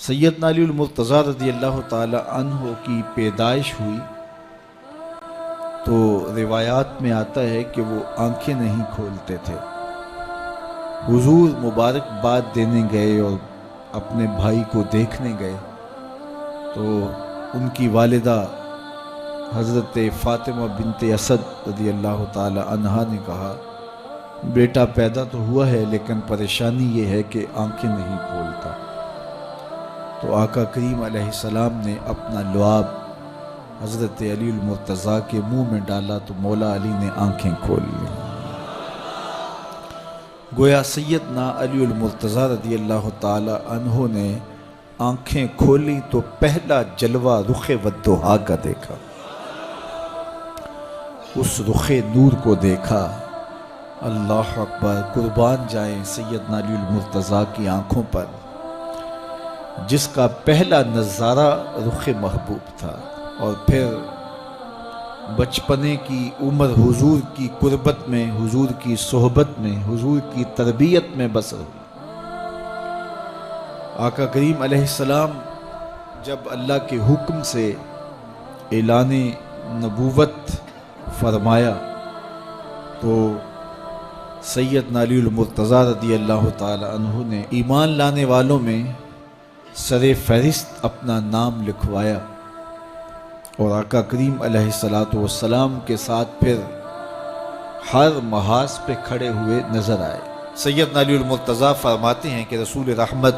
سیدنا علی المرتضیٰ رضی اللہ تعالی عنہ کی پیدائش ہوئی تو روایات میں آتا ہے کہ وہ آنکھیں نہیں کھولتے تھے۔ حضور مبارکباد دینے گئے اور اپنے بھائی کو دیکھنے گئے تو ان کی والدہ حضرت فاطمہ بنت اسد رضی اللہ تعالی عنہا نے کہا، بیٹا پیدا تو ہوا ہے لیکن پریشانی یہ ہے کہ آنکھیں نہیں کھولتا۔ تو آقا کریم علیہ السلام نے اپنا لعاب حضرت علی المرتضیٰ کے منہ میں ڈالا تو مولا علی نے آنکھیں کھول لیں۔ گویا سیدنا علی المرتضیٰ رضی اللہ تعالی عنہ نے آنکھیں کھولی تو پہلا جلوہ رخ والضحیٰ کا دیکھا، اس رخ نور کو دیکھا۔ اللہ اکبر، قربان جائیں سیدنا علی المرتضیٰ کی آنکھوں پر، جس کا پہلا نظارہ رخ محبوب تھا، اور پھر بچپنے کی عمر حضور کی قربت میں، حضور کی صحبت میں، حضور کی تربیت میں بسر ہوئی۔ آقا کریم علیہ السلام جب اللہ کے حکم سے اعلان نبوت فرمایا تو سیدنا علی المرتضیٰ رضی اللہ تعالی عنہ نے ایمان لانے والوں میں سر فہرست اپنا نام لکھوایا، اور آقا کریم علیہ السلام کے ساتھ پھر ہر محاذ پہ کھڑے ہوئے نظر آئے۔ سیدنا علی المرتضیٰ فرماتے ہیں کہ رسول رحمت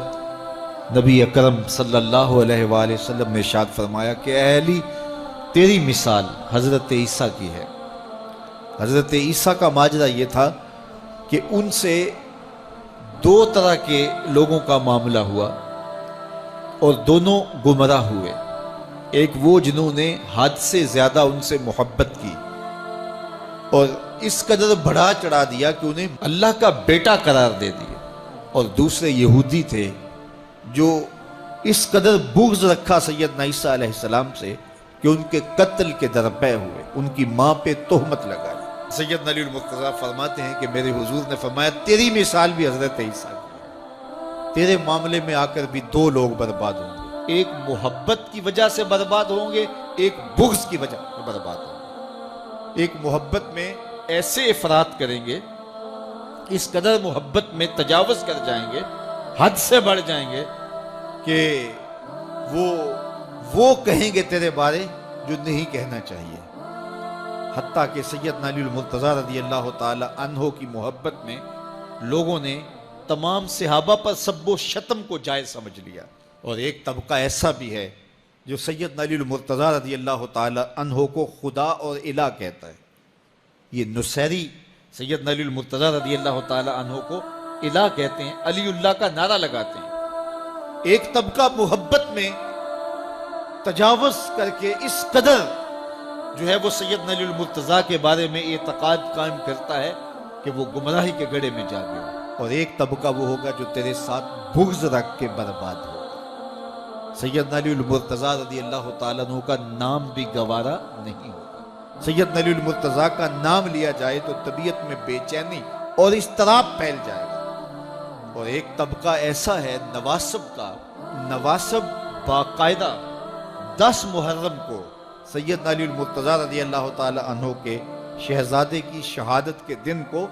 نبی اکرم صلی اللہ علیہ وآلہ وسلم نے ارشاد فرمایا کہ اے علی، تیری مثال حضرت عیسیٰ کی ہے۔ حضرت عیسیٰ کا ماجرا یہ تھا کہ ان سے دو طرح کے لوگوں کا معاملہ ہوا اور دونوں گمراہ ہوئے۔ ایک وہ جنہوں نے حد سے زیادہ ان سے محبت کی اور اس قدر بڑھا چڑھا دیا کہ انہیں اللہ کا بیٹا قرار دے دیا، اور دوسرے یہودی تھے جو اس قدر بغض رکھا سیدنا عیسیٰ علیہ السلام سے کہ ان کے قتل کے درپے ہوئے، ان کی ماں پہ تہمت لگائی۔ سیدنا علی المرتضیٰ فرماتے ہیں کہ میرے حضور نے فرمایا تیری مثال بھی حضرت عیسیٰ کی ہے، تیرے معاملے میں آ کر بھی دو لوگ برباد ہوں گے، ایک محبت کی وجہ سے برباد ہوں گے، ایک بغض کی وجہ سے برباد ہوں گے۔ ایک محبت میں ایسے افراط کریں گے، اس قدر محبت میں تجاوز کر جائیں گے، حد سے بڑھ جائیں گے کہ وہ کہیں گے تیرے بارے جو نہیں کہنا چاہیے۔ حتیٰ کہ سیدنا علی المرتضیٰ رضی اللہ تعالی عنہ کی محبت میں لوگوں نے تمام صحابہ پر سب و شتم کو جائز سمجھ لیا، اور ایک طبقہ ایسا بھی ہے جو سیدنا علی المرتضیٰ رضی اللہ تعالی عنہ کو خدا اور الہ کہتا ہے۔ یہ نصیری سیدنا علی المرتضیٰ رضی اللہ تعالی عنہ کو الہ کہتے ہیں، علی اللہ کا نعرہ لگاتے ہیں۔ ایک طبقہ محبت میں تجاوز کر کے اس قدر جو ہے وہ سیدنا علی المرتضیٰ کے بارے میں اعتقاد قائم کرتا ہے کہ وہ گمراہی کے گڑھے میں جا گیا، اور ایک طبقہ وہ ہوگا جو تیرے ساتھ بغض رکھ کے برباد ہوگا۔ سیدنا علی المرتضیٰ رضی اللہ تعالیٰ عنہ کا نام بھی گوارا نہیں ہوگا۔ سیدنا علی المرتضیٰ کا نام لیا جائے تو طبیعت میں بے چینی اور اضطراب پھیل جائے گا۔ اور ایک طبقہ ایسا ہے نواسب کا، نواسب باقاعدہ 10 محرم کو سیدنا علی المرتضیٰ رضی اللہ تعالی عنہ کے شہزادے کی شہادت کے دن کو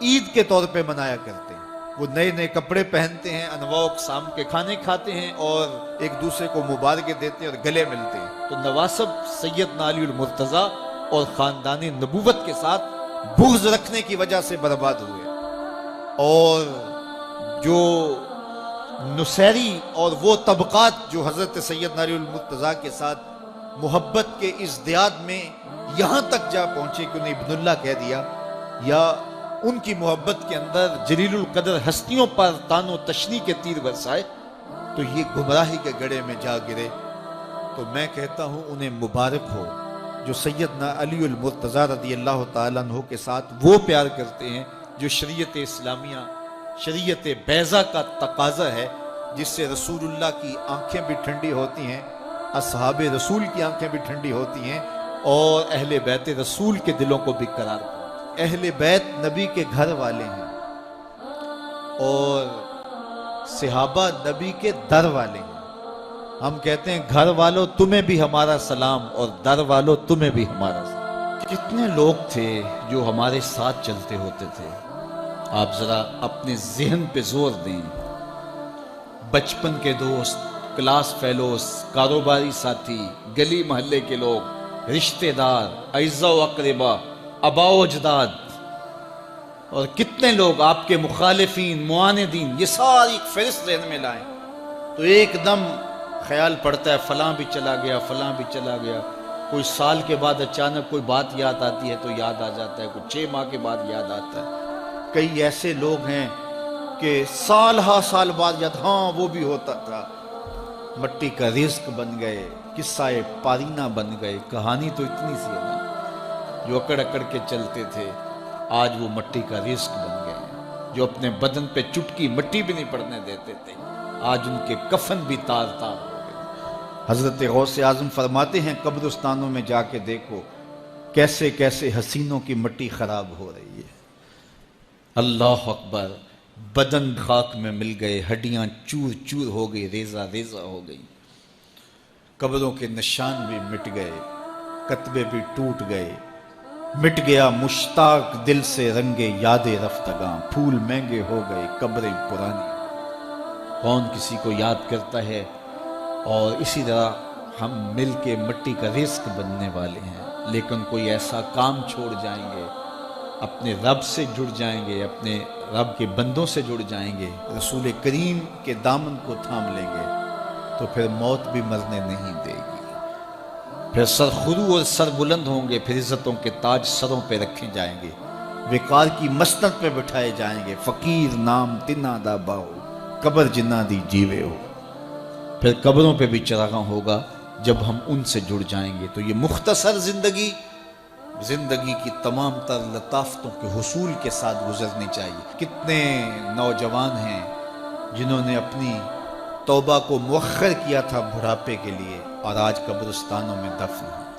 عید کے طور پہ منایا کرتے ہیں۔ وہ نئے نئے کپڑے پہنتے ہیں، انواع و اقسام کے کھانے کھاتے ہیں، اور ایک دوسرے کو مبارکیں دیتے ہیں اور گلے ملتے ہیں۔ تو نواسب سیدنا علی المرتضیٰ اور خاندان نبوت کے ساتھ بغض رکھنے کی وجہ سے برباد ہوئے، اور جو نصیری اور وہ طبقات جو حضرت سیدنا علی المرتضیٰ کے ساتھ محبت کے ازدیاد میں یہاں تک جا پہنچے کہ انہیں ابن اللہ کہہ دیا، یا ان کی محبت کے اندر جلیل القدر ہستیوں پر تان و تشنی کے تیر برسائے، تو یہ گمراہی کے گڑھے میں جا گرے۔ تو میں کہتا ہوں انہیں مبارک ہو جو سیدنا علی المرتضیٰ رضی اللہ تعالیٰ عنہ کے ساتھ وہ پیار کرتے ہیں جو شریعت اسلامیہ، شریعت بیضا کا تقاضا ہے، جس سے رسول اللہ کی آنکھیں بھی ٹھنڈی ہوتی ہیں، اصحاب رسول کی آنکھیں بھی ٹھنڈی ہوتی ہیں، اور اہل بیت رسول کے دلوں کو بھی قرار پاتے ہیں۔ اہل بیت نبی کے گھر والے ہیں، اور صحابہ نبی کے در والے ہیں۔ ہم کہتے ہیں گھر والوں تمہیں بھی ہمارا سلام اور در والوں تمہیں بھی ہمارا سلام. کتنے لوگ تھے جو ہمارے ساتھ چلتے ہوتے تھے. آپ ذرا اپنے ذہن پہ زور دیں. بچپن کے دوست، کلاس فیلوز، کاروباری ساتھی، گلی محلے کے لوگ، رشتہ دار، اعزاء و اقربا، آباء و اجداد، اور کتنے لوگ آپ کے مخالفین، معاندین، یہ ساری ایک فہرست ذہن میں لائیں تو ایک دم خیال پڑتا ہے فلاں بھی چلا گیا، فلاں بھی چلا گیا. کوئی سال کے بعد اچانک کوئی بات یاد آتی ہے تو یاد آ جاتا ہے، کوئی 6 ماہ کے بعد یاد آتا ہے. کئی ایسے لوگ ہیں کہ سال ہا سال بعد یاد، ہاں وہ بھی ہوتا تھا. مٹی کا رزق بن گئے، قصہ پارینہ بن گئے. کہانی تو اتنی سی ہے نا، جو اکڑ اکڑ کے چلتے تھے آج وہ مٹی کا رزق بن گئے ہیں. جو اپنے بدن پہ چٹکی مٹی بھی نہیں پڑنے دیتے تھے آج ان کے کفن بھی تار تار ہو گئے. حضرت غوث اعظم فرماتے ہیں قبرستانوں میں جا کے دیکھو کیسے کیسے حسینوں کی مٹی خراب ہو رہی ہے. اللہ اکبر. بدن خاک میں مل گئے، ہڈیاں چور چور ہو گئی، ریزہ ریزہ ہو گئی. قبروں کے نشان بھی مٹ گئے، کتبے بھی ٹوٹ گئے. مٹ گیا مشتاق دل سے رنگے یاد رفتگاں. پھول مہنگے ہو گئے، قبریں پرانی. کون کسی کو یاد کرتا ہے؟ اور اسی طرح ہم مل کے مٹی کا رزق بننے والے ہیں، لیکن کوئی ایسا کام چھوڑ جائیں گے، اپنے رب سے جڑ جائیں گے، اپنے رب کے بندوں سے جڑ جائیں گے، رسول کریم کے دامن کو تھام لیں گے تو پھر موت بھی مرنے نہیں دے گی. پھر سر خرو اور سر بلند ہوں گے، پھر عزتوں کے تاج سروں پہ رکھے جائیں گے، وقار کی مسند پہ بٹھائے جائیں گے. فقیر نام تنا دا باؤ، قبر جنہ دی جیوے ہو. پھر قبروں پہ بھی چراغاں ہوگا جب ہم ان سے جڑ جائیں گے. تو یہ مختصر زندگی کی تمام تر لطافتوں کے حصول کے ساتھ گزرنی چاہیے. کتنے نوجوان ہیں جنہوں نے اپنی توبہ کو مؤخر کیا تھا بڑھاپے کے لیے اور آج قبرستانوں میں دفن ہیں.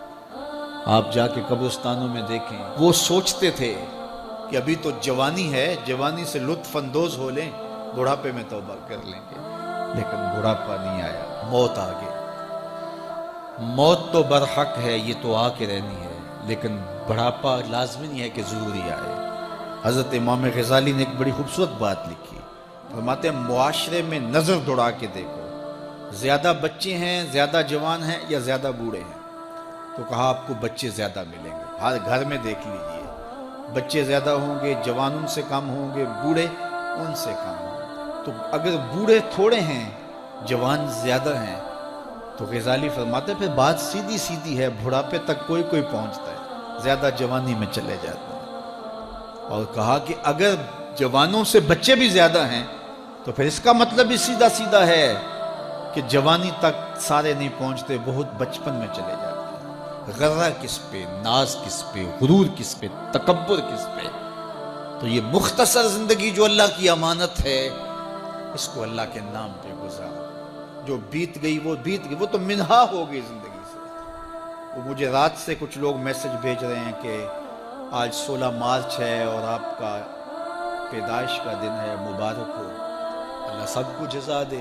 آپ جا کے قبرستانوں میں دیکھیں، وہ سوچتے تھے کہ ابھی تو جوانی ہے، جوانی سے لطف اندوز ہو لیں، بڑھاپے میں توبہ کر لیں گے. لیکن بڑھاپا نہیں آیا، موت آ گئی. موت تو برحق ہے، یہ تو آ کے رہنی ہے، لیکن بڑھاپا لازمی نہیں ہے کہ ضروری آئے. حضرت امام غزالی نے ایک بڑی خوبصورت بات لکھی. فرماتے ہیں معاشرے میں نظر دوڑا کے دیکھو، زیادہ بچے ہیں، زیادہ جوان ہیں یا زیادہ بوڑھے ہیں؟ تو کہا آپ کو بچے زیادہ ملیں گے. ہر گھر میں دیکھ لیجئے، بچے زیادہ ہوں گے، جوان ان سے کم ہوں گے، بوڑھے ان سے کم ہوں گے. تو اگر بوڑھے تھوڑے ہیں، جوان زیادہ ہیں، تو غزالی فرماتے ہیں پھر بات سیدھی سیدھی ہے، بڑھاپے تک کوئی کوئی پہنچتا ہے، زیادہ جوانی میں چلے جاتے ہیں. اور کہا کہ اگر جوانوں سے بچے بھی زیادہ ہیں تو پھر اس کا مطلب بھی سیدھا سیدھا ہے کہ جوانی تک سارے نہیں پہنچتے، بہت بچپن میں چلے جاتے ہیں. غرہ کس پہ، ناز کس پہ، غرور کس پہ، تکبر کس پہ؟ تو یہ مختصر زندگی جو اللہ کی امانت ہے، اس کو اللہ کے نام پہ گزارو. جو بیت گئی وہ بیت گئی، وہ تو منہا ہو گئی زندگی سے. وہ مجھے رات سے کچھ لوگ میسج بھیج رہے ہیں کہ آج 16 مارچ ہے اور آپ کا پیدائش کا دن ہے، مبارک ہو. اللہ سب کو جزا دے.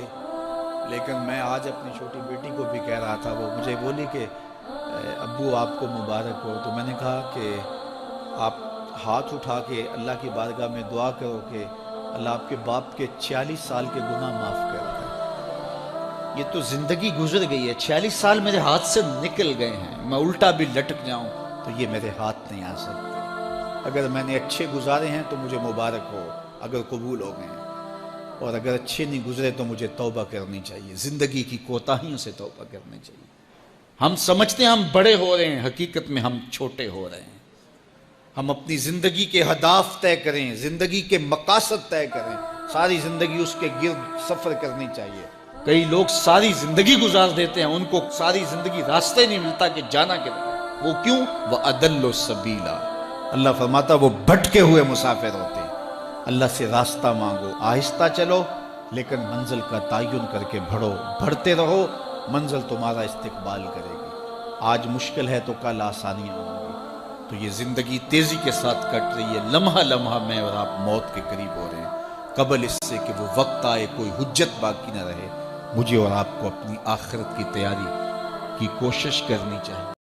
لیکن میں آج اپنی چھوٹی بیٹی کو بھی کہہ رہا تھا، وہ مجھے بولی کہ ابو آپ کو مبارک ہو. تو میں نے کہا کہ آپ ہاتھ اٹھا کے اللہ کی بارگاہ میں دعا کرو کہ اللہ آپ کے باپ کے 46 سال کے گناہ معاف کر دے. یہ تو زندگی گزر گئی ہے، 46 سال میرے ہاتھ سے نکل گئے ہیں. میں الٹا بھی لٹک جاؤں تو یہ میرے ہاتھ نہیں آ سکتے. اگر میں نے اچھے گزارے ہیں تو مجھے مبارک ہو اگر قبول ہو گئے ہیں، اور اگر اچھے نہیں گزرے تو مجھے توبہ کرنی چاہیے. زندگی کی کوتاہیوں سے توبہ کرنی چاہیے. ہم سمجھتے ہیں ہم بڑے ہو رہے ہیں، حقیقت میں ہم چھوٹے ہو رہے ہیں. ہم اپنی زندگی کے اہداف طے کریں، زندگی کے مقاصد طے کریں. ساری زندگی اس کے گرد سفر کرنی چاہیے. کئی لوگ ساری زندگی گزار دیتے ہیں، ان کو ساری زندگی راستے نہیں ملتا کہ جانا کدھر. وہ کیوں؟ وَأَضَلُّ السَّبِيلَ. اللہ فرماتا وہ بھٹکے ہوئے مسافر ہوتے ہیں. اللہ سے راستہ مانگو، آہستہ چلو لیکن منزل کا تعین کر کے بڑھو. بڑھتے رہو، منزل تمہارا استقبال کرے گی. آج مشکل ہے تو کل آسانیاں ہوں گی. تو یہ زندگی تیزی کے ساتھ کٹ رہی ہے. لمحہ لمحہ میں اور آپ موت کے قریب ہو رہے ہیں. قبل اس سے کہ وہ وقت آئے کوئی حجت باقی نہ رہے، مجھے اور آپ کو اپنی آخرت کی تیاری کی کوشش کرنی چاہیے۔